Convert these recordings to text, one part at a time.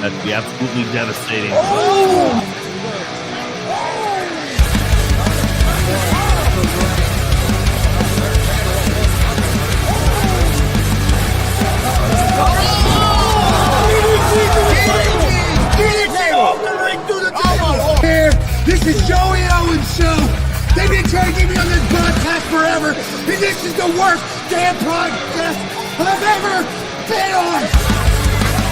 That'd be absolutely devastating. Oh! This is Joey Owens' show. They've been trying to get me on this podcast forever, and this is the worst damn podcast I've ever been on.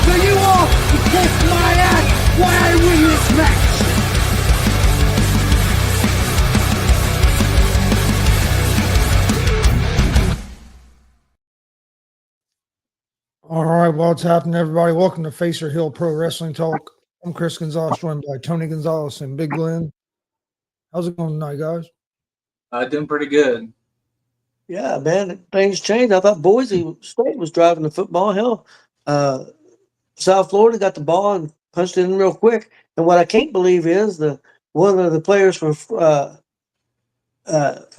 So you all can kiss my ass while I win this match. All right, well, what's happening, everybody? Welcome to Facer Hill Pro Wrestling Talk. I'm Chris Gonzalez, joined by Tony Gonzalez and Big Glenn. How's it going tonight, guys? Doing pretty good. Yeah, man, things changed. I thought Boise State was driving the football. Hell, South Florida got the ball and punched it in real quick. And what I can't believe is one of the players for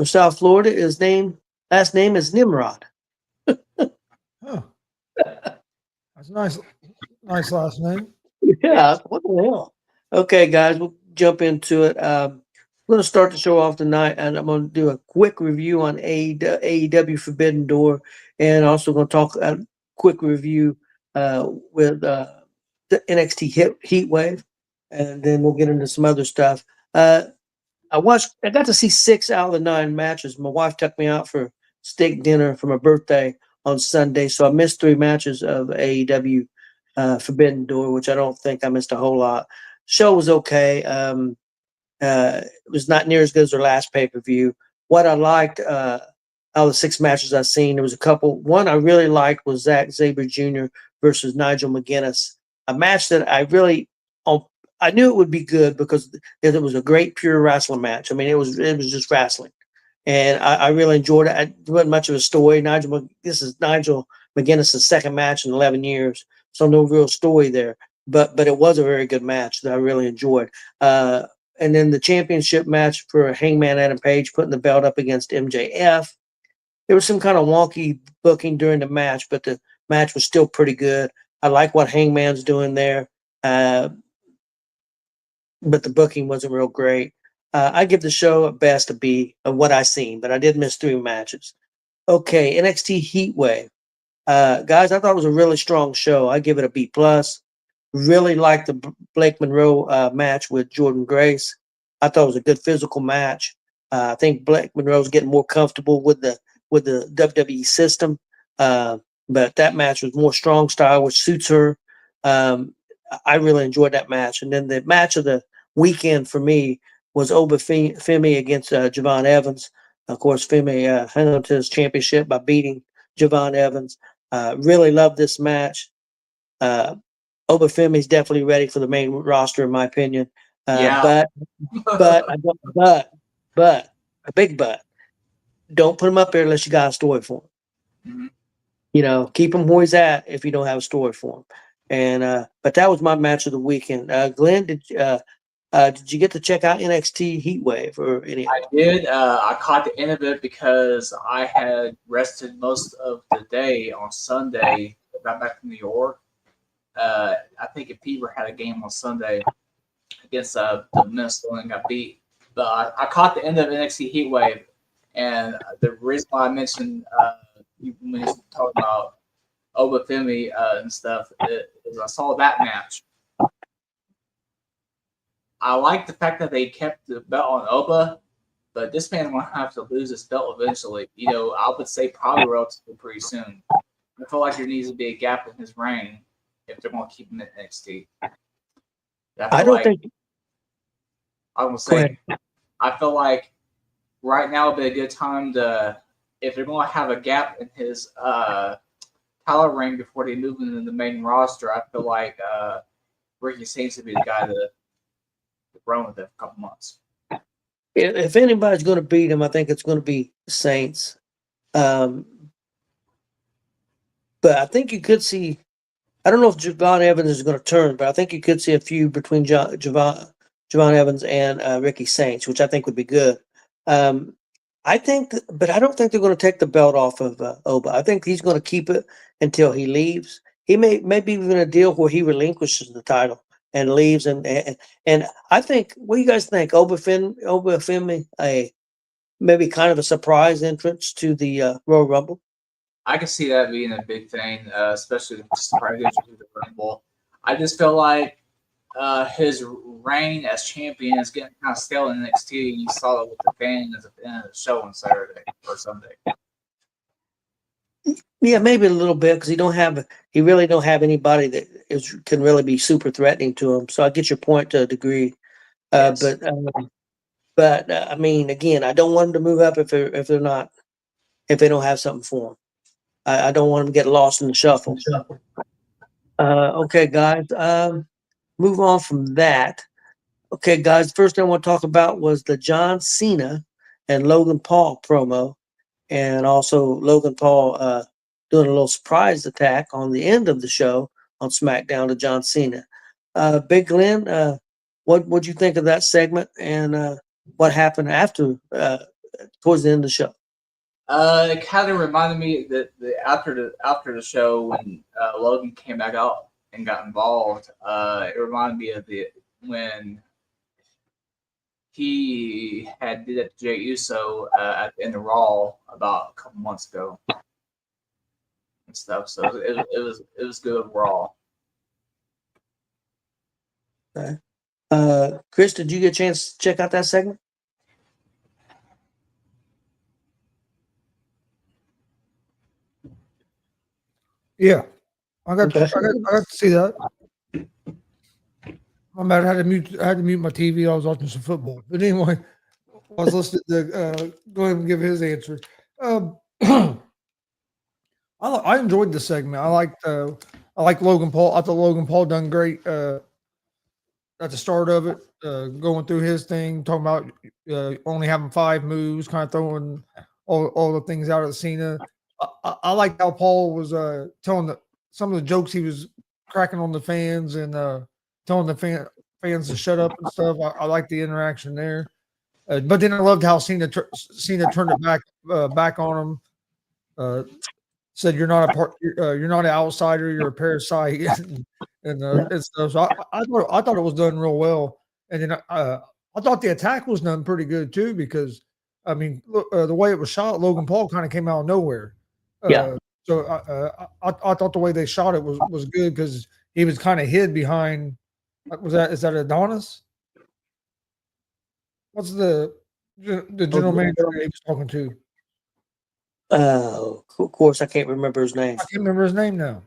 South Florida last name is Nimrod. Oh, that's nice last name. Yeah, what the hell? Okay, guys, we'll jump into it. I'm going to start the show off tonight, and I'm going to do a quick review on AEW Forbidden Door, and also going to talk a quick review with the NXT Heat Wave, and then we'll get into some other stuff. I got to see 6 out of the 9 matches. My wife took me out for steak dinner for my birthday on Sunday, so I missed 3 matches of AEW Forbidden Door, which I don't think I missed a whole lot. Show was okay. It was not near as good as their last pay-per-view. What I liked out of the 6 matches I've seen, there was a couple. One I really liked was Zack Sabre Jr. versus Nigel McGuinness, a match that I knew it would be good because it was a great pure wrestling match. I mean, it was just wrestling, and I really enjoyed it. It wasn't much of a story. This is Nigel McGuinness' second match in 11 years, so no real story there. But it was a very good match that I really enjoyed. And then the championship match for Hangman Adam Page, putting the belt up against MJF. There was some kind of wonky booking during the match, but the match was still pretty good. I like what Hangman's doing there, but the booking wasn't real great. I give the show at best a B of what I seen, but I did miss 3 matches. Okay, NXT Heat Wave. Guys, I thought it was a really strong show. I give it a B+. Really liked the Blake Monroe match with Jordan Grace. I thought it was a good physical match. I think Blake Monroe's getting more comfortable with the WWE system. But that match was more strong style, which suits her. I really enjoyed that match. And then the match of the weekend for me was Oba Femi against Javon Evans. Of course, Femi hung on to his championship by beating Javon Evans. Really loved this match. Oba Femi's definitely ready for the main roster, in my opinion. Yeah. But a big but. Don't put him up there unless you got a story for him. Mm-hmm. Keep him where he's at if you don't have a story for him. And but that was my match of the weekend. Glenn, did you get to check out NXT Heat Wave or any? I did. I caught the end of it because I had rested most of the day on Sunday. Got back from New York. I think if Peter had a game on Sunday against the Minnesota and got beat. But I caught the end of NXT Heat Wave, and the reason why I mentioned when you talking about Oba Femi and stuff is I saw that match. I like the fact that they kept the belt on Oba, but this man's going to have to lose his belt eventually. I would say probably relatively pretty soon. I feel like there needs to be a gap in his reign if they're going to keep him at NXT. I feel like right now would be a good time if they're going to have a gap in his title reign before they move into the main roster. I feel like Ricky Saints would be the guy to run with it for a couple months. If anybody's going to beat him, I think it's going to be Saints. But I think you could see. I don't know if Javon Evans is going to turn, but I think you could see a feud between Javon Evans and Ricky Saints, which I think would be good. I think, but I don't think they're going to take the belt off of Oba. I think he's going to keep it until he leaves, he may maybe even a deal where he relinquishes the title and leaves, and I think, what do you guys think? Obafemi, a maybe kind of a surprise entrance to the Royal Rumble. I can see that being a big thing, especially just prior to the Rumble. I just feel like his reign as champion is getting kind of stale in NXT. You saw it with the fans at the end of the show on Saturday or Sunday. Yeah, maybe a little bit, because he really don't have anybody that can really be super threatening to him. So I get your point to a degree. Yes. But I mean, again, I don't want them to move up if they don't have something for them. I don't want them to get lost in the shuffle. Okay, guys. Move on from that. Okay, guys. First thing I want to talk about was the John Cena and Logan Paul promo, and also Logan Paul doing a little surprise attack on the end of the show on SmackDown to John Cena. Big Glenn, what'd you think of that segment, and what happened after towards the end of the show? It kind of reminded me that after the show when Logan came back out and got involved, it reminded me of when he had did it to Jey Uso in the Raw about a couple months ago and stuff. So it was good overall. Okay. Chris, did you get a chance to check out that segment? Yeah, I got Okay. I got to see that. My bad. I had to mute my TV. I was watching some football. But anyway, I was listening to go ahead and give his answer. I enjoyed the segment. I liked Logan Paul. I thought Logan Paul done great at the start of it, going through his thing, talking about only having 5 moves, kind of throwing all the things out at Cena. I like how Paul was telling some of the jokes he was cracking on the fans and telling the fans to shut up and stuff. I like the interaction there. But then I loved how Cena turned it back on him. Said you're not you're not an outsider, you're a parasite, and stuff. So I thought it was done real well. And then I thought the attack was done pretty good too, because I mean the way it was shot, Logan Paul kind of came out of nowhere. Yeah. So I thought the way they shot it was good, because he was kind of hid behind. Is that Adonis? What's the general manager he was talking to? Of course, I can't remember his name. I can't remember his name now.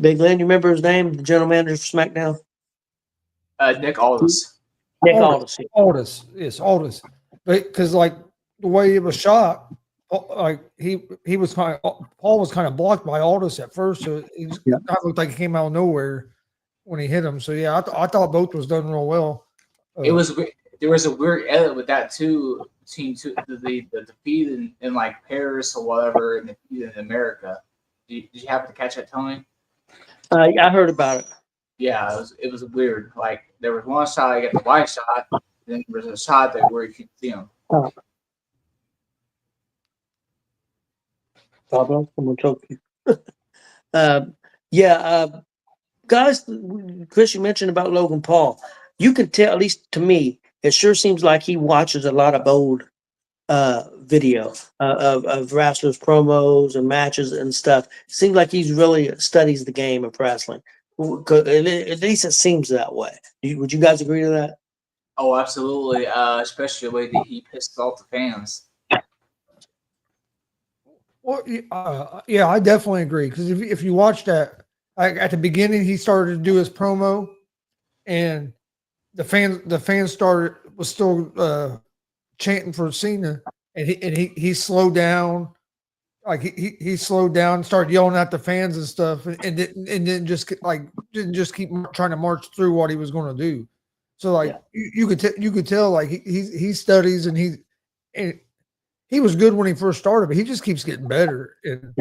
Big Glenn, you remember his name? The general manager for SmackDown? Nick Aldis. Nick Aldis. Aldis, yes, Aldis. Because like the way it was shot, like he was kind of Paul was kind of blocked by Aldis at first, so it looked like he came out of nowhere when he hit him. So yeah, I thought both was done real well. There was a weird edit with that too. The defeat in like Paris or whatever, and the defeat in America. Did you happen to catch that, Tony? I heard about it. Yeah, it was weird. Like there was one shot I got the wide shot, then there was a shot where you could see him. Pablo, I'm gonna choke you. Guys, Chris, you mentioned about Logan Paul. You can tell, at least to me, it sure seems like he watches a lot of old video of wrestlers' promos and matches and stuff. Seems like he's really studies the game of wrestling. At least it seems that way. Would you guys agree to that? Oh, absolutely. Especially the way that he pissed off the fans. Well, yeah, I definitely agree, because if you watch that, at the beginning he started to do his promo, and the fans was still chanting for Cena, and he slowed down, like he slowed down, started yelling at the fans and stuff, and didn't just keep trying to march through what he was going to do. So like you could tell like he studies, and he was good when he first started, but he just keeps getting better. And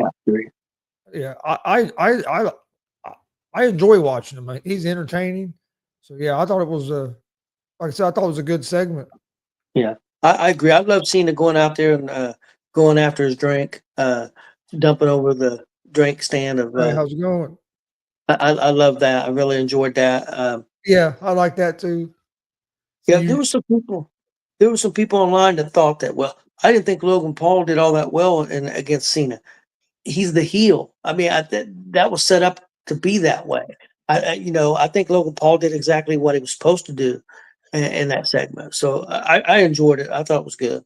I enjoy watching him. He's entertaining. So yeah, I thought it was like I said, I thought it was a good segment. Yeah, I agree. I love seeing it going out there and going after his drink, dumping over the drink stand of. Hey, how's it going? I love that. I really enjoyed that. Yeah, I like that too. So Yeah, you, there were some people. There were some people online that thought that. Well, I didn't think Logan Paul did all that well against Cena. He's the heel. I mean, that was set up to be that way. I think Logan Paul did exactly what he was supposed to do in that segment. So I enjoyed it. I thought it was good.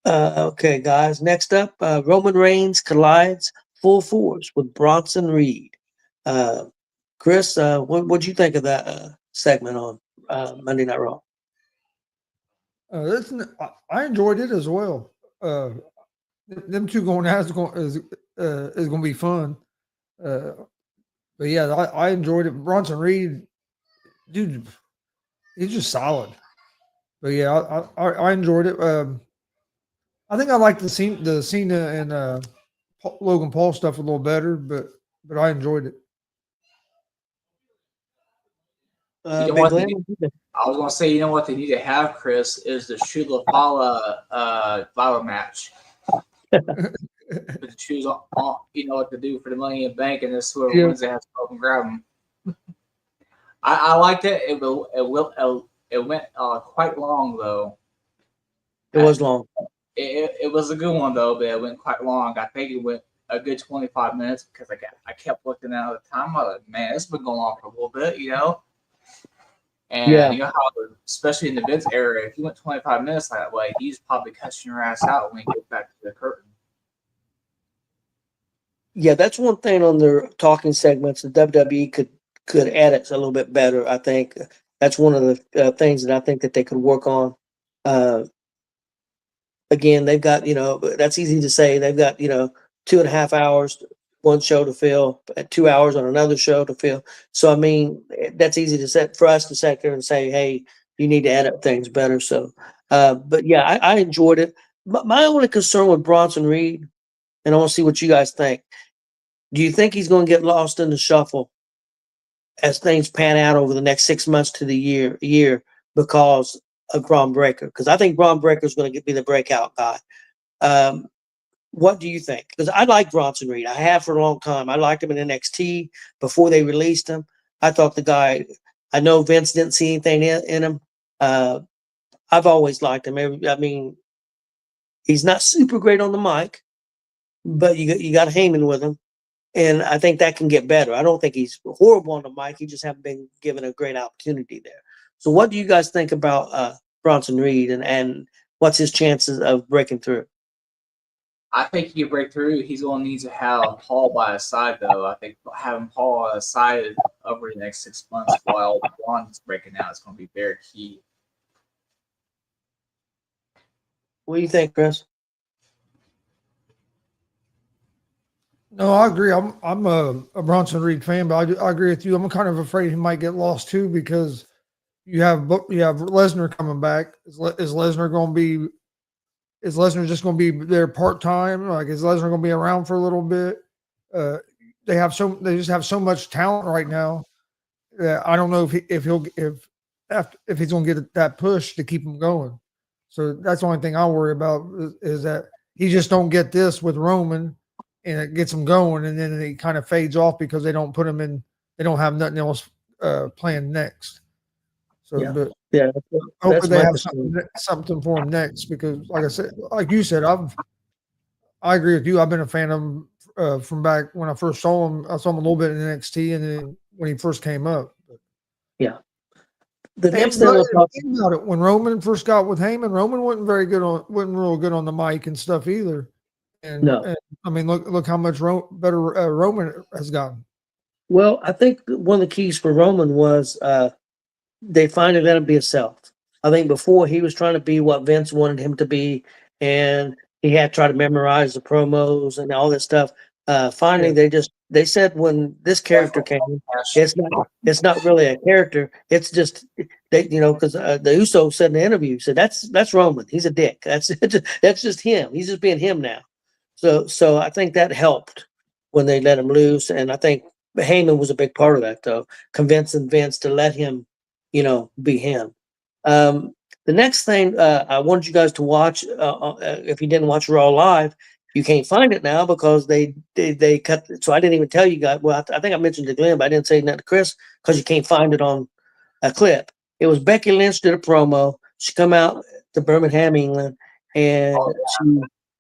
Okay, guys. Next up, Roman Reigns collides full force with Bronson Reed. Chris, what'd you think of that segment on Monday Night Raw? I enjoyed it as well. Them two going out is going to be fun. But yeah, I enjoyed it. Bronson Reed, dude, he's just solid. But yeah, I enjoyed it. I think I like the Cena and Logan Paul stuff a little better, but I enjoyed it. You know Big what? Glenn? I was gonna say, you know what they need to have, Chris, is the Shula Fala match. To choose on, you know what to do for the Money in the Bank, and this whoever Yeah. wins, they have to go and grab them. I liked it. It went quite long though. It was long. It was a good one though, but it went quite long. I think it went a good 25 minutes because I kept looking at the time. I was like, man, it's been going on for a little bit, you know. And Yeah. you know how, especially in the Vince era, if you went 25 minutes that way, he's probably cussing your ass out when you get back to the curtain. Yeah, that's one thing on their talking segments. The WWE could edit a little bit better. I think that's one of the things that I think that they could work on. Again, they've got, that's easy to say. They've got 2.5 hours, one show to fill, 2 hours on another show to fill. So I mean, that's easy to set for us to sit there and say, hey, you need to edit things better. So, but yeah, I enjoyed it. My only concern with Bronson Reed, and I want to see what you guys think. Do you think he's going to get lost in the shuffle as things pan out over the next 6 months to the year because of Braun Breaker? Because I think Braun Breaker is going to be the breakout guy. What do you think? Because I like Bronson Reed. I have for a long time. I liked him in NXT before they released him. I thought the guy. I know Vince didn't see anything in him. I've always liked him. I mean, he's not super great on the mic, but you got Heyman with him. And I think that can get better. I don't think he's horrible on the mic. He just haven't been given a great opportunity there. So what do you guys think about Bronson Reed and what's his chances of breaking through? I think he can break through. He's going to need to have Paul by his side, though. I think having Paul on his side over the next 6 months while Braun's breaking out is going to be very key. What do you think, Chris? No, I agree. I'm a Bronson Reed fan, but I agree with you. I'm kind of afraid he might get lost too because you have Lesnar coming back. Is Lesnar going to be? Is Lesnar just going to be there part time? Like, is Lesnar going to be around for a little bit? They just have so much talent right now that I don't know if he's going to get that push to keep him going. So that's the only thing I worry about is that he just don't get this with Roman. And it gets him going, and then it kind of fades off because they don't put him in. They don't have nothing else planned next. So, Yeah. but Yeah, hopefully they have something for him next because, like I said, like you said, I agree with you. I've been a fan of him from back when I first saw him. I saw him a little bit in NXT, and then when he first came up. Yeah. The And next thing we'll talk about it, when Roman first got with Heyman, Roman wasn't real good on the mic and stuff either. And, No. and I mean, look how much better Roman has gotten. Well, I think one of the keys for Roman was they finally let him be himself. I think before he was trying to be what Vince wanted him to be, and he had to try to memorize the promos and all that stuff. Finally, they said when this character came, it's not really a character. It's just because the Usos said in the interview said that's Roman. He's a dick. That's just him. He's just being him now. So I think that helped when they let him loose, and I think Heyman was a big part of that, though, convincing Vince to let him, be him. The next thing I wanted you guys to watch, if you didn't watch Raw live, You can't find it now because they cut. So I didn't even tell you guys. Well, I think I mentioned to Glenn, but I didn't say nothing to Chris because you can't find it on a clip. It was Becky Lynch did a promo. She come out to Birmingham, England, and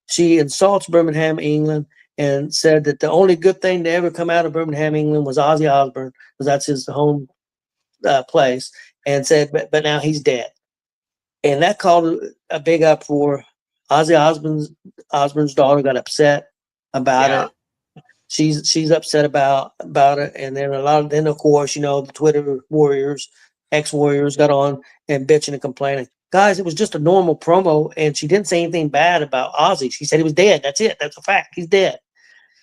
she insults Birmingham, England, and said that the only good thing to ever come out of Birmingham, England was Ozzy Osbourne because that's his home place, and said, but now he's dead. And that caused a big uproar. Ozzy Osbourne's daughter got upset about it. She's upset about it, and then then of course the Twitter warriors, ex-warriors got on and bitching and complaining. Guys, it was just a normal promo, and she didn't say anything bad about Ozzy. She said he was dead. That's it. That's a fact. He's dead.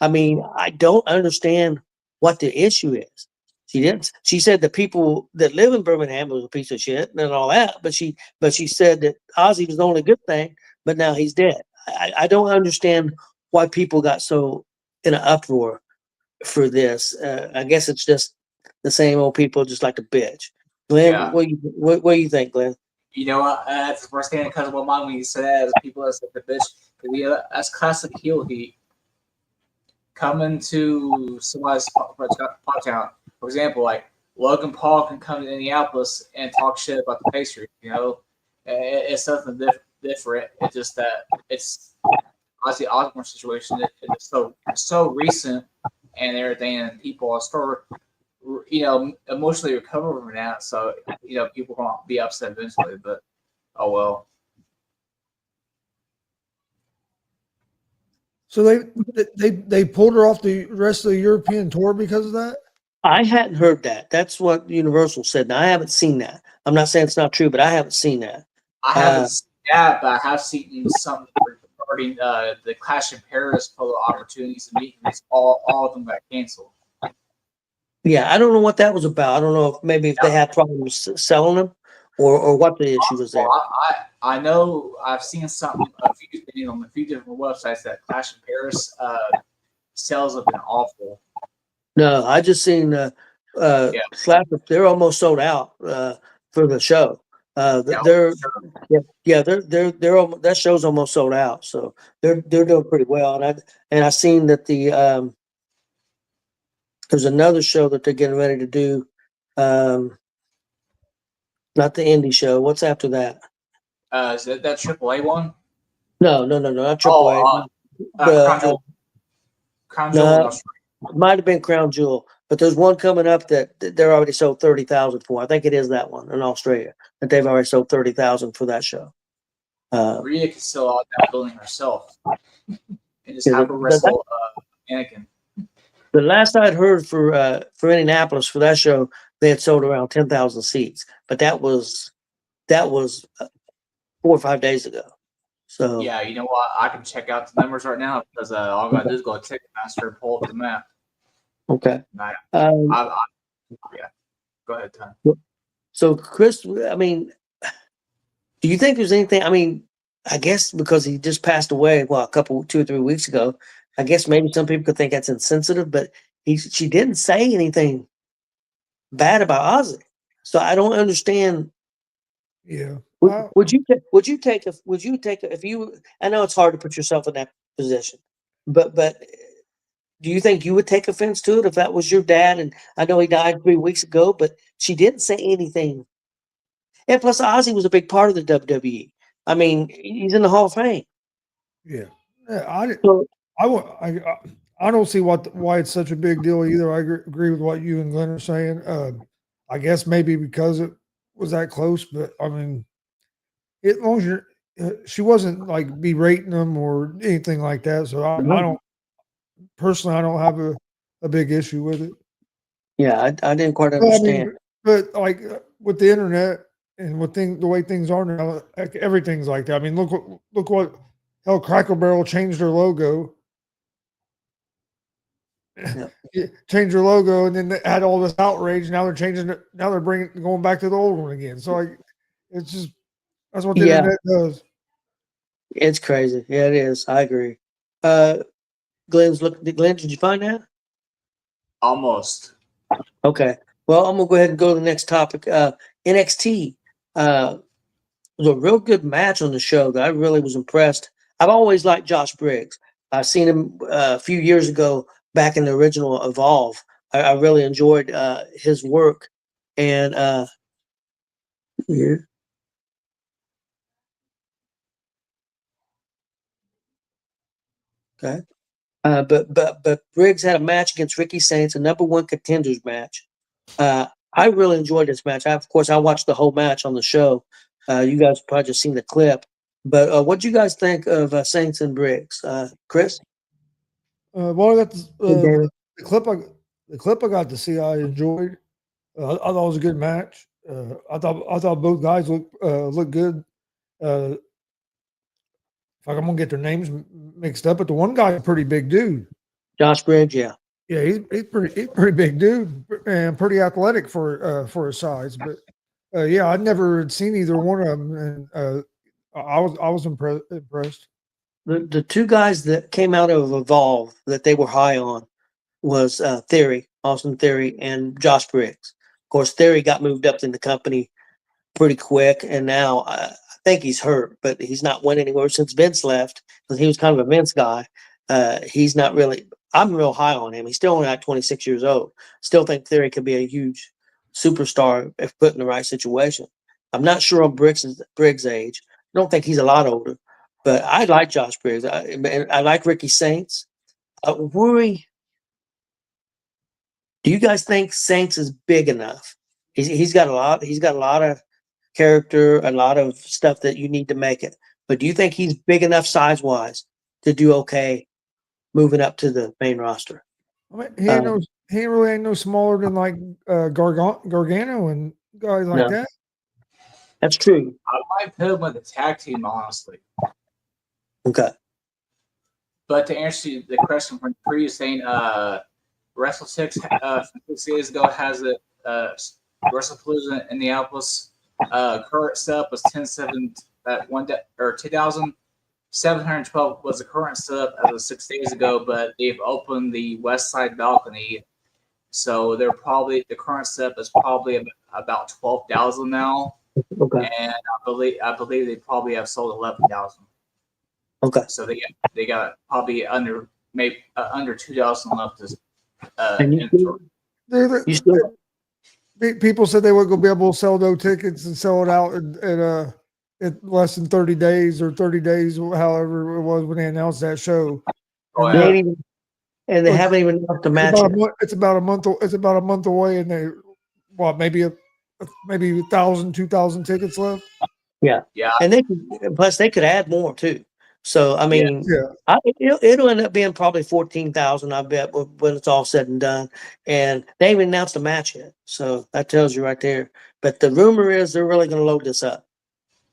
I mean, I don't understand what the issue is. She didn't. She said the people that live in Birmingham was a piece of shit and all that, but she said that Ozzy was the only good thing, but now he's dead. I don't understand why people got so in an uproar for this. I guess it's just the same old people just like to bitch. Glenn, what do you think, Glenn? You know what? That's the first thing that comes to my mind when you say that is people that said the bitch. That's classic heel heat. Coming to somebody's pop town. For example, like Logan Paul can come to Indianapolis and talk shit about the Pacers. It's something different. It's just that it's Ozzy Osbourne situation. It's so recent and everything, and people are still, emotionally recovering from that. So people will be upset eventually. But oh well. So they pulled her off the rest of the European tour because of that? I hadn't heard that. That's what Universal said. Now, I haven't seen that. I'm not saying it's not true, but I haven't seen that. I haven't seen that, but I have seen some regarding the Clash in Paris full of opportunities and meetings. All of them got canceled. Yeah, I don't know what that was about. I don't know if they had problems selling them or what the issue was there. I know I've seen a few different websites that Clash in Paris sales have been awful. No, I just seen Slapper. They're almost sold out for the show. That show's almost sold out. So they're doing pretty well. And I seen that there's another show that they're getting ready to do. Not the indie show. What's after that? Is that AAA one? No, not AAA. Crown Jewel. It might have been Crown Jewel, but there's one coming up that they're already sold 30,000 for. I think it is that one in Australia that they've already sold 30,000 for that show. Rhea can sell out that building herself and just have her wrestle Anakin. The last I'd heard for Indianapolis for that show, they had sold around 10,000 seats, but that was 4 or 5 days ago. So yeah, you know what? I can check out the numbers right now because all I got to do is go to Ticketmaster and pull up the map. Okay. Yeah. Go ahead, Tom. So, Chris, I mean, do you think there's anything? I mean, I guess because he just passed away, 2 or 3 weeks ago. I guess maybe some people could think that's insensitive, but she didn't say anything bad about Ozzy. So I don't understand. Yeah. Would you take if you? I know it's hard to put yourself in that position, but do you think you would take offense to it if that was your dad? And I know he died 3 weeks ago, but she didn't say anything. And plus, Ozzy was a big part of the WWE. I mean, he's in the Hall of Fame. Yeah. I don't see why it's such a big deal either. I agree with what you and Glenn are saying. I guess maybe because it was that close, but I mean, as long as she wasn't like berating them or anything like that. So I don't personally, I don't have a big issue with it. Yeah, I didn't quite understand. But like with the internet and with the way things are now, everything's like that. I mean, look what hell, Cracker Barrel changed their logo. Yeah. Changed their logo, and then they had all this outrage. Now they're changing it. Now they're going back to the old one again. So like, it's just that's what the internet does. It's crazy. Yeah, it is. I agree. Glenn, did you find that? Almost. Okay. Well, I'm gonna go ahead and go to the next topic. NXT. It was a real good match on the show that I really was impressed. I've always liked Josh Briggs. I seen him a few years ago back in the original Evolve. I really enjoyed his work, and here. Okay. But Briggs had a match against Ricky Saints, a #1 contenders match. I really enjoyed this match. Of course, I watched the whole match on the show. You guys probably just seen the clip. But what do you guys think of Saints and Briggs, Chris? Well, I got David? the clip I got to see. I enjoyed. I thought it was a good match. I thought both guys looked good. If I'm gonna get their names mixed up, but the one guy's a pretty big dude. Josh Briggs, yeah. Yeah, he's pretty big dude and pretty athletic for his size. But yeah, I'd never seen either one of them, and I was impressed. The two guys that came out of Evolve that they were high on was Theory, Austin Theory, and Josh Briggs. Of course, Theory got moved up in the company pretty quick, and now I think he's hurt, but he's not went anywhere since Vince left because he was kind of a Vince guy. He's not really. I'm real high on him. He's still only like 26 years old. Still think Theory could be a huge superstar if put in the right situation. I'm not sure on Briggs' age. I don't think he's a lot older, but I like Josh Briggs. I like Ricky Saints. Worry. Do you guys think Saints is big enough? He's got a lot. He's got a lot of character, a lot of stuff that you need to make it. But do you think he's big enough size wise to do okay moving up to the main roster? I mean, he ain't no smaller than like Gargano and guys like No. that. That's true. I might put him with a tag team, honestly. Okay. But to answer the question from the previous thing, Wrestle 6 6 days ago has a WrestlePalooza in Indianapolis. Current setup was 10-7 at 10,712 was the current setup as of 6 days ago, but they've opened the west side balcony, so the current setup is probably about 12,000 now, Okay. and I believe they probably have sold 11,000. Okay. So they got probably under 2,000 left. And you still People said they weren't going to be able to sell those tickets and sell it out in less than 30 days or 30 days, however it was when they announced that show. Oh, they yeah. ain't even, and they haven't even enough to match it. It's about a month. It's about a month away, and they maybe 1,000, 2,000 tickets left. Yeah. Yeah. And they could add more too. So I mean, Yeah. it'll end up being probably 14,000. I bet when it's all said and done. And they haven't announced a match yet, so that tells you right there. But the rumor is they're really going to load this up.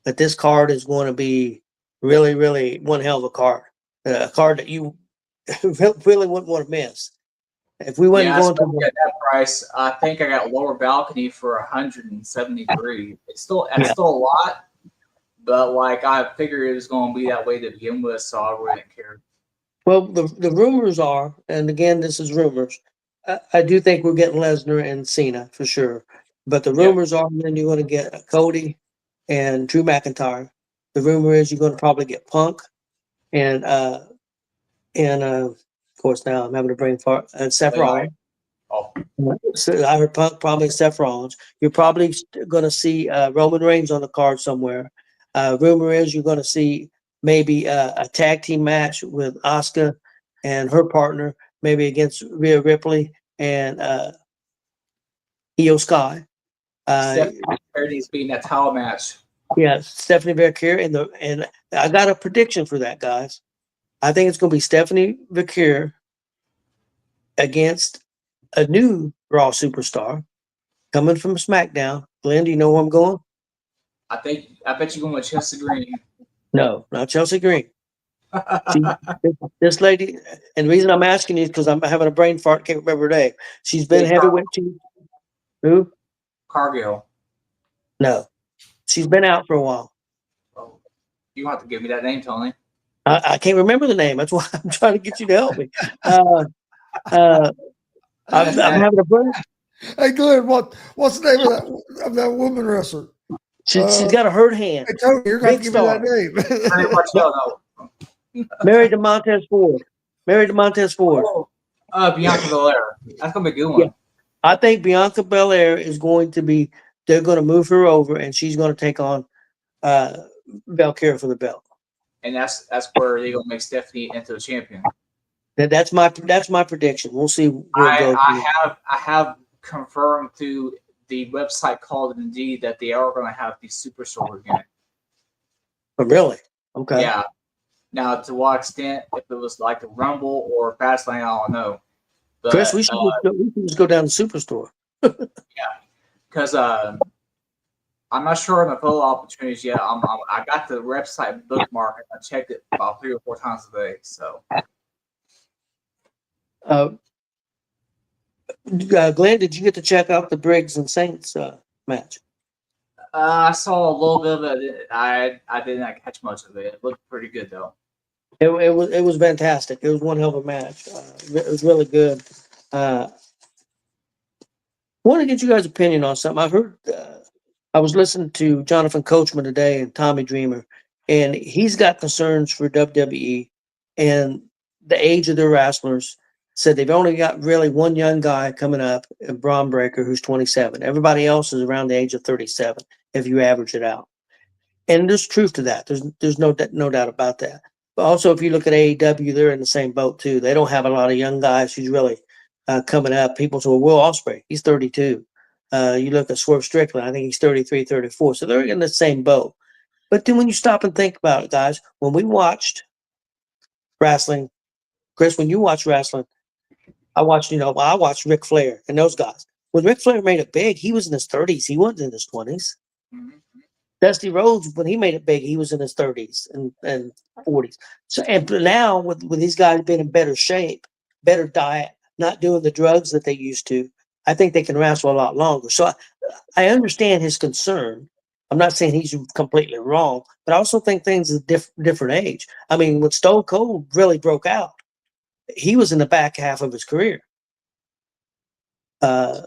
That this card is going to be really, really one hell of a card. A card that you really wouldn't want to miss. If we went going to at that price, I think I got lower balcony for 173. It's still a lot. But like I figured it was going to be that way to begin with, so I really didn't care. Well, the rumors are, and again, this is rumors. I do think we're getting Lesnar and Cena for sure. But the rumors are then you're going to get Cody and Drew McIntyre. The rumor is you're going to probably get Punk and of course now I'm having a brain fart and Seth Rollins. Oh. So I heard Punk, probably Seth Rollins. You're probably going to see Roman Reigns on the card somewhere. Rumor is you're going to see maybe a tag team match with Asuka and her partner, maybe against Rhea Ripley and Io Sky. Stephanie Verker's being that title match. Yeah, Stephanie Verker and I got a prediction for that, guys. I think it's going to be Stephanie Verker against a new Raw superstar coming from SmackDown. Glenn, do you know where I'm going? I bet you're going with Chelsea Green. No, not Chelsea Green. See, this lady, and the reason I'm asking you is because I'm having a brain fart. Can't remember her name. She's been heavyweight. Who? Cargill. No, she's been out for a while. Oh, you have to give me that name, Tony. I can't remember the name. That's why I'm trying to get you to help me. I'm having a brain. Hey, Glenn, what's the name of that woman wrestler? She's got a hurt hand. Hey, Tony, you're going to Big give me star. that name. Pretty much know. Married to Montez Ford. Married to Montez Ford. Bianca Belair. That's gonna be a good one. Yeah. I think Bianca Belair is going to be. They're going to move her over, and she's going to take on Valkyria for the belt. And that's where they're gonna make Stephanie into a champion. That's my prediction. We'll see where it goes. I have confirmed through the website called Indeed that they are gonna have the Superstore again. But really? Okay. Yeah. Now, to what extent, if it was like the Rumble or Fastlane, I don't know. But, Chris, we should just go down to Superstore. because I'm not sure on the photo opportunities yet. I got the website bookmarked and I checked it about 3 or 4 times a day. So, Glenn, did you get to check out the Briggs and Saints match? I saw a little bit of it. I did not catch much of it. It looked pretty good though. It was fantastic. It was one hell of a match. It was really good. I want to get you guys' opinion on something. I heard. I was listening to Jonathan Coachman today and Tommy Dreamer, and he's got concerns for WWE and the age of their wrestlers. Said they've only got really one young guy coming up, Braun Breaker, who's 27. Everybody else is around the age of 37, if you average it out. And there's truth to that. There's no doubt about that. But also, if you look at AEW, they're in the same boat too. They don't have a lot of young guys who's really coming up. People say, well, Will Ospreay, he's 32. You look at Swerve Strickland, I think he's 33, 34. So they're in the same boat. But then when you stop and think about it, guys, when we watched wrestling, Chris, when you watch wrestling, I watched Ric Flair and those guys. When Ric Flair made it big, he was in his 30s. He wasn't in his 20s. Mm-hmm. Dusty Rhodes, when he made it big, he was in his 30s and 40s. So, and now with these guys being in better shape, better diet, not doing the drugs that they used to, I think they can wrestle a lot longer. So I understand his concern. I'm not saying he's completely wrong, but I also think things is different age. I mean, when Stone Cold really broke out, he was in the back half of his career. Yeah,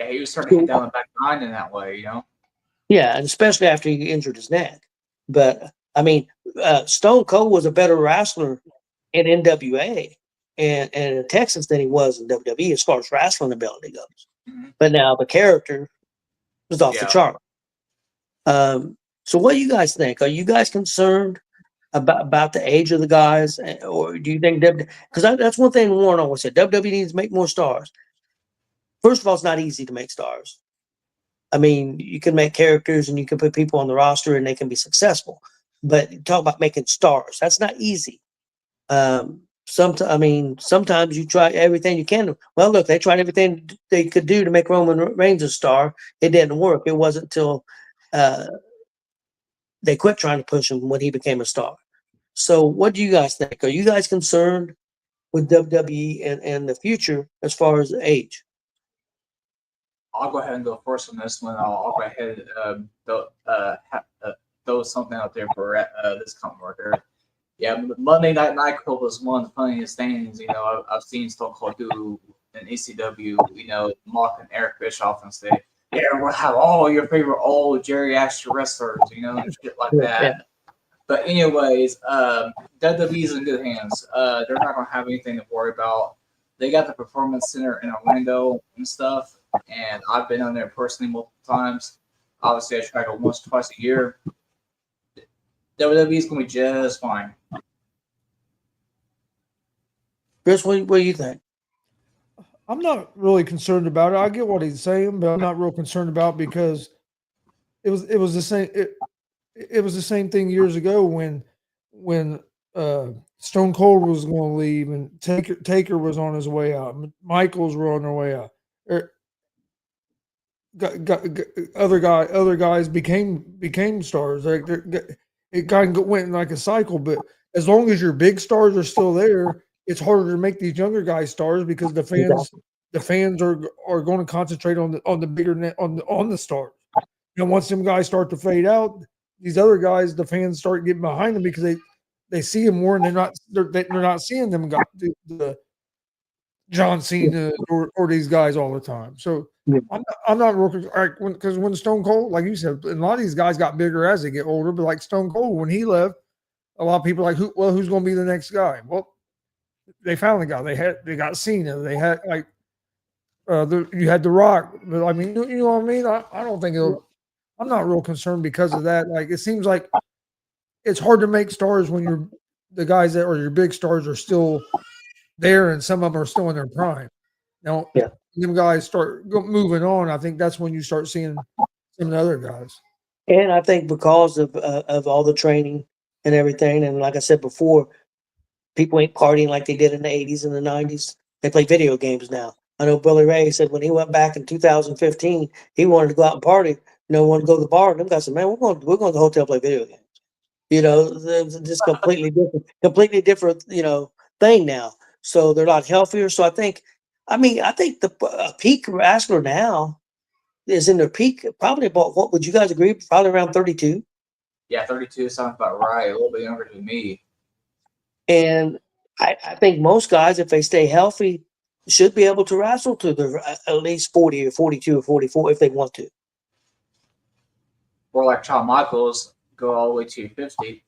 he was starting to hit down the back nine in that way, you know. Yeah, and especially after he injured his neck. But I mean, Stone Cold was a better wrestler in NWA and in Texas than he was in WWE as far as wrestling ability goes. Mm-hmm. But now the character was off the chart. So what do you guys think? Are you guys concerned about the age of the guys, or do you think because that's one thing Warren always said, WWE needs to make more stars. First of all, it's not easy to make stars. I mean, you can make characters and you can put people on the roster and they can be successful. But talk about making stars. That's not easy. Sometimes you try everything you can. Well, look, they tried everything they could do to make Roman Reigns a star. It didn't work. It wasn't until they quit trying to push him when he became a star. So what do you guys think? Are you guys concerned with WWE and the future as far as age? I'll go ahead and go first on this one. I'll go ahead and throw something out there for this comment right here. Yeah, Monday Night Nitro was one of the funniest things, you know, I've seen Stone Cold do in ECW, you know, mocking Eric Bischoff and say, yeah, we'll have all your favorite old geriatric wrestlers, you know, and shit like that. Yeah. But anyways, WWE's in good hands. They're not going to have anything to worry about. They got the Performance Center in Orlando and stuff, and I've been on there personally multiple times. Obviously, I try to go once or twice a year. WWE's going to be just fine. Chris, what do you think? I'm not really concerned about it. I get what he's saying, but I'm not real concerned about it because it was the same. It was the same thing years ago when Stone Cold was going to leave and Taker was on his way out. Michaels were on their way out. Other guys became stars. It kind of went in like a cycle. But as long as your big stars are still there, it's harder to make these younger guys stars because the fans are going to concentrate on the bigger on the stars. And once them guys start to fade out, these other guys, the fans start getting behind them because they see them more and they're not seeing them guys, the John Cena or these guys all the time. So yeah. I'm not real because when Stone Cold, like you said, and a lot of these guys got bigger as they get older. But like Stone Cold, when he left, a lot of people are like, who's going to be the next guy? Well, they finally got. They got Cena. They had like you had The Rock. But I mean, you know what I mean. I don't think it'll. I'm not real concerned because of that. Like it seems like it's hard to make stars when the guys that are your big stars are still there, and some of them are still in their prime. Now, Yeah. them guys start moving on. I think that's when you start seeing some of the other guys. And I think because of all the training and everything, and like I said before, people ain't partying like they did in the 80s and the 90s. They play video games now. I know Billy Ray said when he went back in 2015, he wanted to go out and party. No one to go to the bar. And them guys said, "Man, we're going to the hotel play video games." You know, it's just completely different, thing now. So they're a lot healthier. So I think the peak wrestler now is in their peak, probably about, what would you guys agree? Probably around 32. Yeah, 32 sounds about right. A little bit younger than me. And I think most guys, if they stay healthy, should be able to wrestle to the at least 40 or 42 or 44 if they want to. Or like Shawn Michaels, go all the way to 50.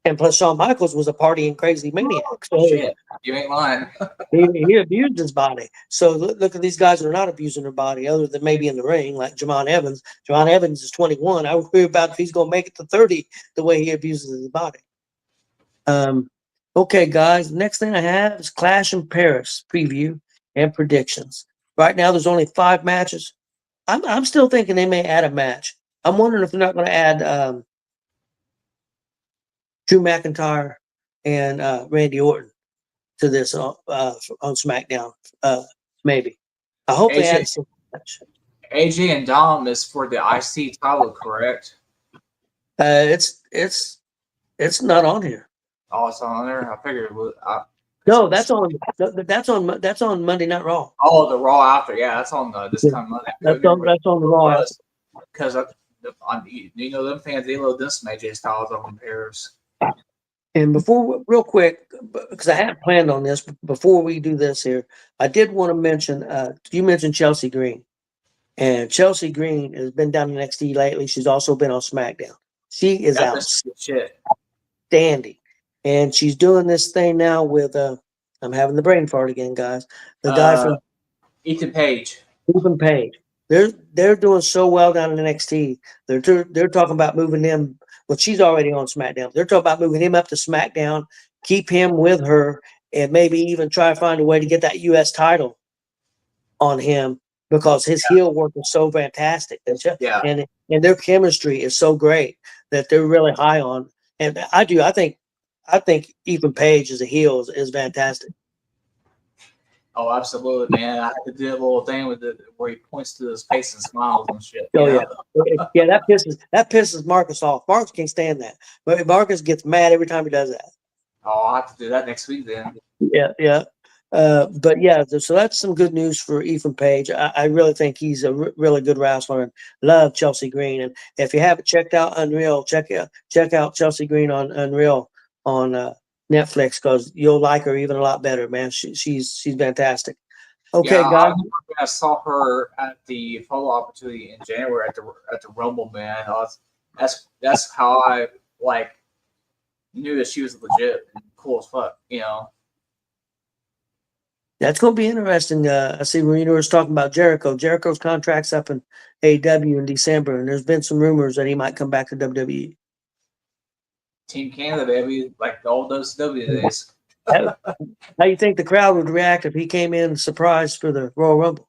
And plus, Shawn Michaels was a partying crazy maniac. So Shit, you ain't lying. he abused his body. So look at these guys that are not abusing their body, other than maybe in the ring, like Jamon Evans. Jamon Evans is 21. I worry about if he's going to make it to 30 the way he abuses his body. Okay, guys. Next thing I have is Clash in Paris preview and predictions. Right now, there's only 5 matches. I'm still thinking they may add a match. I'm wondering if they're not going to add Drew McIntyre and Randy Orton to this on SmackDown. Maybe. I hope they add some match. AJ and Dom is for the IC title, correct? It's not on here. Oh, it's on there. I figured it was. No, that's on Monday Night Raw. Oh, the Raw after. Yeah, that's on this time Monday. That's on the Raw after. Because them fans, they love this AJ Styles up in Paris. And real quick, because I hadn't planned on this, before we do this here, I did want to mention, you mentioned Chelsea Green. And Chelsea Green has been down in NXT lately. She's also been on SmackDown. She is outstanding. And she's doing this thing now with, I'm having the brain fart again, guys. The guy from Ethan Page. Ethan Page. They're doing so well down in NXT. They're talking about moving them. Well, she's already on SmackDown. They're talking about moving him up to SmackDown, keep him with her, and maybe even try to find a way to get that U.S. title on him because his heel work is so fantastic. And their chemistry is so great that they're really high on. And I think Ethan Page as a heel is fantastic. Oh, absolutely, man! I had to do a little thing with it where he points to his face and smiles and shit. Oh yeah, that pisses Marcus off. Marcus can't stand that, but Marcus gets mad every time he does that. Oh, I'll have to do that next week then. Yeah. But yeah, so that's some good news for Ethan Page. I really think he's a really good wrestler and love Chelsea Green. And if you haven't checked out Unreal, check out Chelsea Green on Unreal on Netflix because you'll like her even a lot better, man. She's fantastic. Okay, guys. I saw her at the photo opportunity in January at the Rumble, man. That's how I knew that she was legit and cool as fuck, That's going to be interesting. I see Marina was talking about Jericho. Jericho's contract's up in AEW in December, and there's been some rumors that he might come back to WWE. Team Canada, baby, like the old WCW days. How do you think the crowd would react if he came in surprised for the Royal Rumble?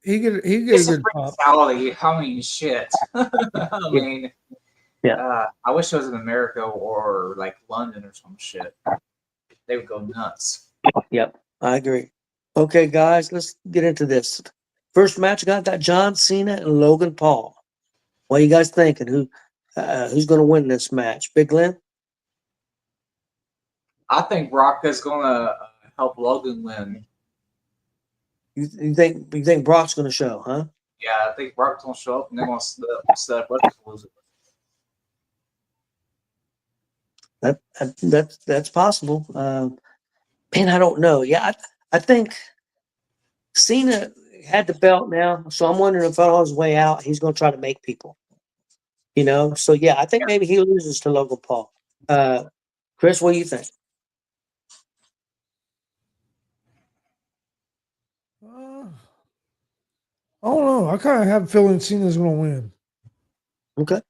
He get a good pop. I mean, shit. I mean, I wish it was in America or like London or some shit. They would go nuts. Yep, I agree. Okay, guys, let's get into this. First match, got John Cena and Logan Paul. What are you guys thinking? Who's going to win this match? Big Glenn? I think Brock is going to help Logan win. You think Brock's going to show, huh? Yeah, I think Brock's going to show up and they're going to set up lose it. That's possible. Man, I don't know. Yeah, I think Cena had the belt now, so I'm wondering if on his way out he's going to try to make people. So yeah, I think maybe he loses to Logan Paul. Chris, what do you think? I don't know. I kind of have a feeling Cena's going to win. Okay.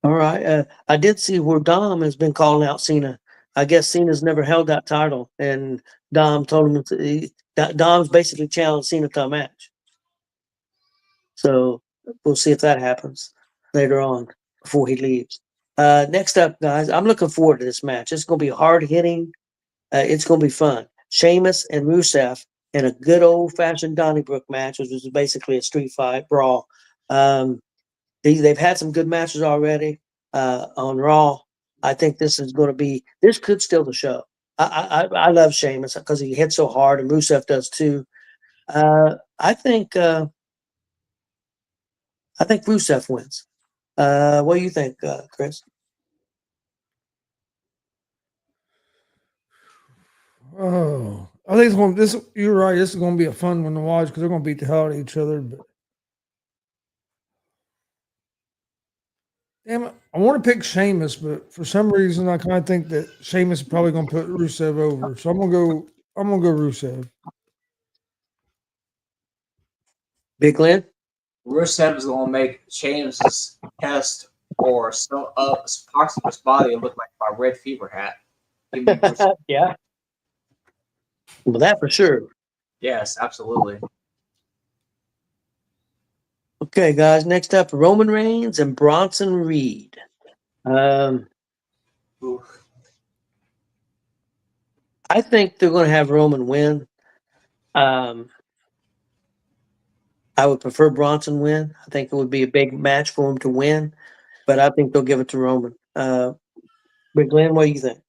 All right. I did see where Dom has been calling out Cena. I guess Cena's never held that title, and Dom told him Dom's basically challenged Cena to a match. So we'll see if that happens later on before he leaves. Next up, guys, I'm looking forward to this match. It's going to be hard hitting. It's going to be fun. Sheamus and Rusev in a good old fashioned Donnybrook match, which was basically a street fight brawl. They've had some good matches already on Raw. I think this could steal the show. I love Sheamus because he hits so hard, and Rusev does too. I think Rusev wins. What do you think, Chris? Oh, I think it's going. You're right. This is going to be a fun one to watch because they're going to beat the hell out of each other. But damn it, I want to pick Sheamus, but for some reason I kind of think that Sheamus is probably going to put Rusev over. So I'm gonna go Rusev. Big Glenn? Rusev is going to make Sheamus's chest or parts of his body look like a red fever hat. Give me Rusev. Yeah. Well, that for sure. Yes, absolutely. Okay, guys. Next up, Roman Reigns and Bronson Reed. Oof. I think they're going to have Roman win. I would prefer Bronson win. I think it would be a big match for him to win, but I think they'll give it to Roman. Big Glenn, what do you think?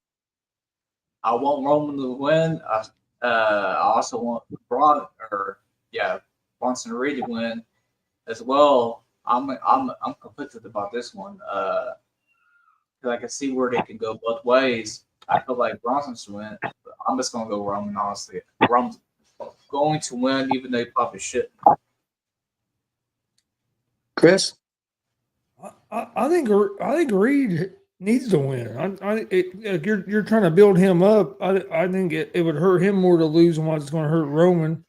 I want Roman to win. I also want Bronson Reed to win as well. I'm conflicted about this one because I can see where they can go both ways. I feel like Bronson should win, but I'm just gonna go Roman. Honestly, Roman's going to win, even though he probably shouldn't. Chris? I think Reed needs to win. You're trying to build him up. I think it would hurt him more to lose than what's going to hurt Roman.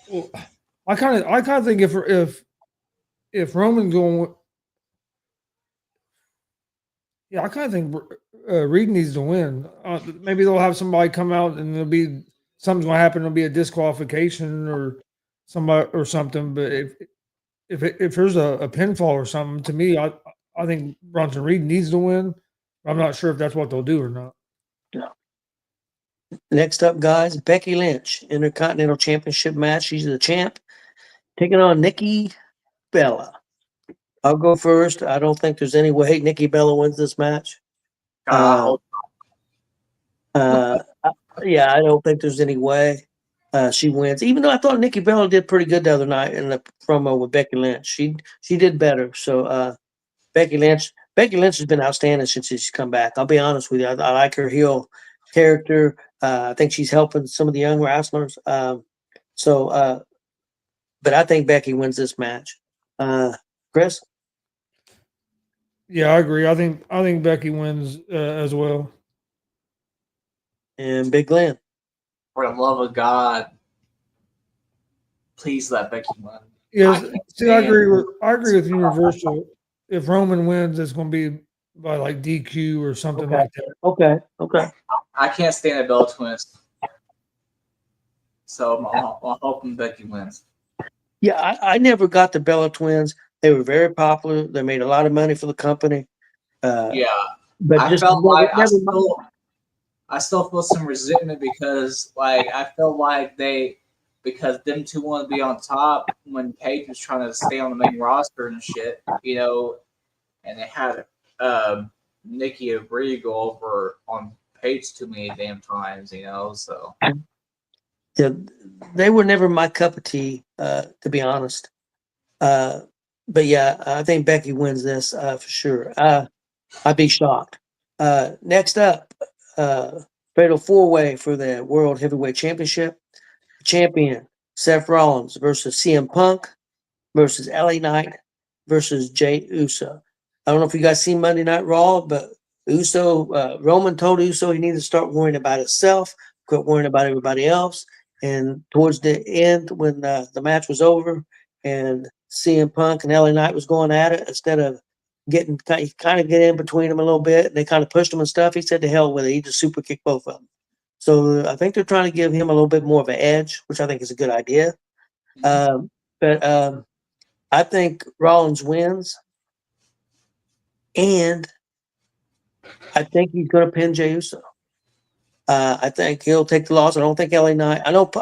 Well, I kind of think if Roman's going, yeah, I kind of think Reed needs to win. Maybe they'll have somebody come out and something's going to happen. There'll be a disqualification or something. But if there's a pinfall or something, to me, I think Bronson Reed needs to win. I'm not sure if that's what they'll do or not. No. Next up, guys, Becky Lynch, Intercontinental Championship match. She's the champ, taking on Nikki Bella. I'll go first. I don't think there's any way Nikki Bella wins this match. Yeah, I don't think there's any way she wins. Even though I thought Nikki Bella did pretty good the other night in the promo with Becky Lynch, she did better. So Becky Lynch has been outstanding since she's come back. I'll be honest with you. I like her heel character. I think she's helping some of the young wrestlers. But I think Becky wins this match. Chris? Yeah, I agree. I think Becky wins as well. And Big Glenn? For the love of God, please let Becky win. Yes, I agree with Universal. If Roman wins, it's going to be by like DQ or something like that. Okay. I can't stand the Bella Twins, so I'm hoping Becky wins. Yeah, I never got the Bella Twins. They were very popular. They made a lot of money for the company. But I still feel some resentment because I feel like because them two want to be on top when Paige was trying to stay on the main roster and shit, and they had Nikki and Brie go over on Paige too many damn times, so. Yeah, they were never my cup of tea, to be honest. But yeah, I think Becky wins this for sure. I'd be shocked. Next up, fatal four-way for the World Heavyweight Championship. Champion Seth Rollins versus CM Punk versus LA Knight versus Jey Uso. I don't know if you guys seen Monday Night Raw, but Roman told Uso he needed to start worrying about himself, quit worrying about everybody else. And towards the end, when the match was over and CM Punk and LA Knight was going at it, instead of getting kind of get in between them a little bit, and they kind of pushed him and stuff, he said to hell with it. He just super kicked both of them. So I think they're trying to give him a little bit more of an edge, which I think is a good idea. But I think Rollins wins, and I think he's going to pin Jey Uso. I think he'll take the loss. I don't think LA Knight. I don't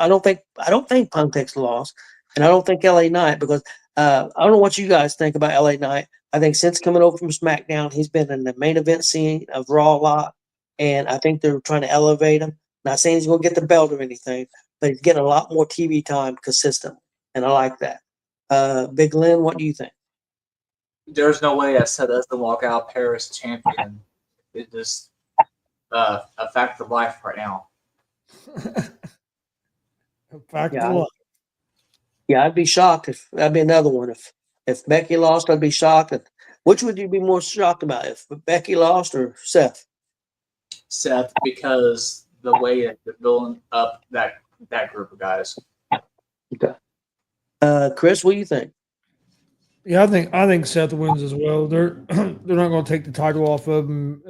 think Punk takes the loss, and I don't think LA Knight, because I don't know what you guys think about LA Knight. I think since coming over from SmackDown, he's been in the main event scene of Raw a lot, and I think they're trying to elevate him. Not saying he's going to get the belt or anything, but he's getting a lot more TV time consistent, and I like that. Big Lynn, what do you think? There's no way that Seth doesn't walk out Paris champion. It's just a fact of life right now. Fact Yeah. of life. Yeah, I'd be shocked if that'd be another one. If Becky lost, I'd be shocked. And which would you be more shocked about, if Becky lost or Seth? Seth, because the way that they're building up that group of guys. Okay. Chris, what do you think? Yeah, I think Seth wins as well. They're they're not going to take the title off of him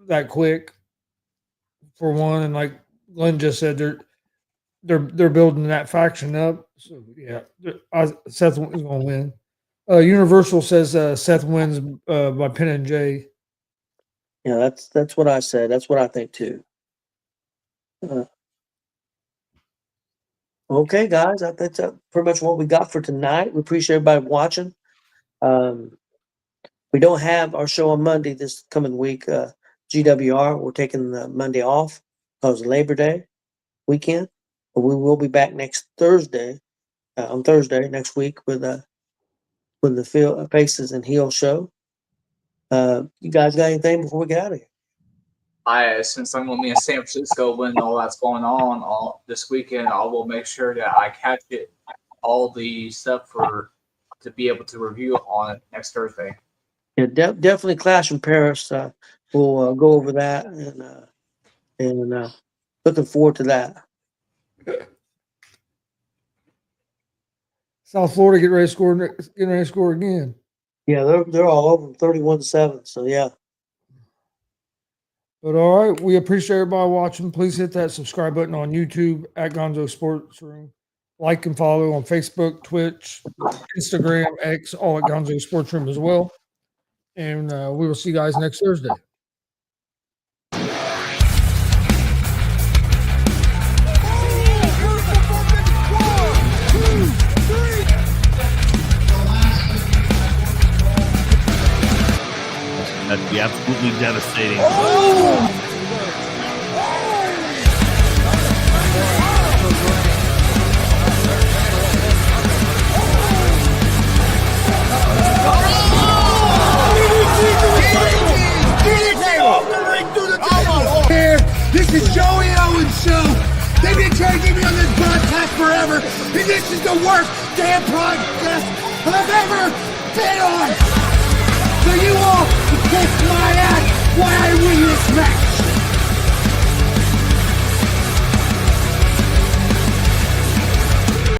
that quick. For one, and like Glenn just said, they're building that faction up. So yeah, Seth is going to win. Universal says Seth wins by pinning Jey. Yeah, that's what I said. That's what I think too. Okay, guys, I think that's pretty much what we got for tonight. We appreciate everybody watching. We don't have our show on Monday this coming week. GWR, we're taking the Monday off because of Labor Day weekend. But we will be back next Thursday, on Thursday next week with the Faces and Heel show. You guys got anything before we get out of here? Since I'm going to be in San Francisco when all that's going on all this weekend, I will make sure that I catch it, all the stuff to be able to review on it next Thursday. Yeah, definitely Clash in Paris. We'll go over that and looking forward to that. South Florida getting ready to score again. Yeah, they're all over 31-7. So yeah. But all right, we appreciate everybody watching. Please hit that subscribe button on YouTube at Gonzo Sports Room. Like and follow on Facebook, Twitch, Instagram, X, all at Gonzo Sports Room as well. And we will see you guys next Thursday. That'd be absolutely devastating. Here, this is Joey Owens' show. They've been trying to get me on this broadcast forever, and this is the worst damn broadcast I've ever been on. So you all can kiss my ass while I win this match.